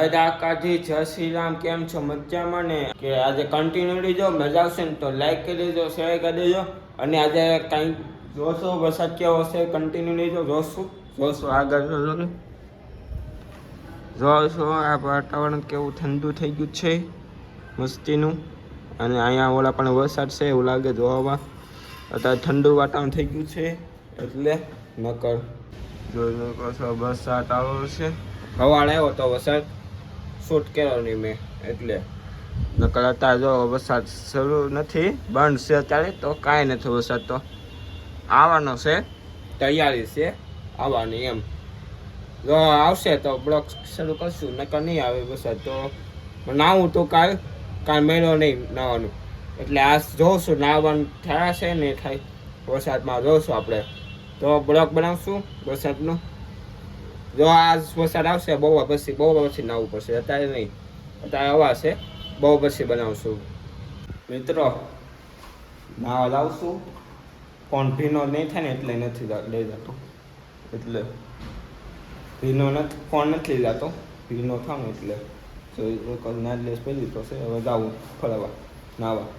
કાકાજી જય શ્રી રામ, કેમ છો? મજામાં ને? કે આજે કન્ટિન્યુલી જો મજા આવશે ને તો લાઈક કરી દેજો, શેર કરી દેજો. અને આજે કંઈક જોશો વરસાદ કેવો હશે, કન્ટિન્યુલી જો જોશું આગળ જોશો. આ વાતાવરણ કેવું ઠંડુ થઈ ગયું છે મસ્તીનું. અને અહીંયા ઓલા પણ વરસાદ છે એવું લાગે જોવામાં. અત્યારે ઠંડુ વાતાવરણ થઈ ગયું છે એટલે નકર જોઈ વરસાદ આવ્યો છે. હવાળ આવ્યો તો વરસાદ શૂટ કર્યો નહીં મેં, એટલે નકર અત્યારે જો વરસાદ શરૂ નથી, બંધ છે અત્યારે તો કાંઈ નથી. વરસાદ તો આવવાનો છે, તૈયારી છે આવવાની. એમ જો આવશે તો બ્લોક શરૂ કરશું, નકર નહીં આવે વરસાદ તો નાવું તો કાલ મેળો નહીં નાવાનું. એટલે આ જોઉશું નાવાનું થયા છે ને થાય વરસાદમાં જોઉશું આપણે તો બ્લોક બનાવશું વરસાદનું. જો આ વરસાદ આવશે બહુ પછી નાવું પડશે, અત્યારે નહીં. અત્યારે હવા છે, બહુ પછી બનાવશું. મિત્રો નાવા લાવશું, ફોન ભીનો નહીં થાય ને એટલે નથી લઈ જતો. એટલે ફોન નથી લઈ જતો, ભીનો થાવ ને એટલે નાડલેસ પહેલી તો છે. હવે જાવું ફરવા નાવા.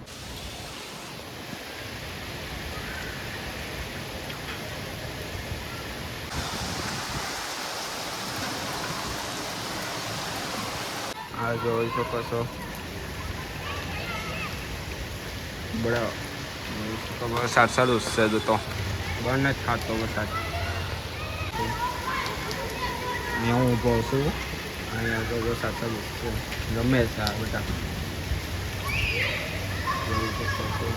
આ જોઈ શકો છો બરાબર વરસાદ શરૂ છે તો બંધ જ ખાતો વરસાદ. હું ઊભો છું અહીંયા તો વરસાદ શરૂ છે, ગમે છે આ બધા જોઈ શકો છો.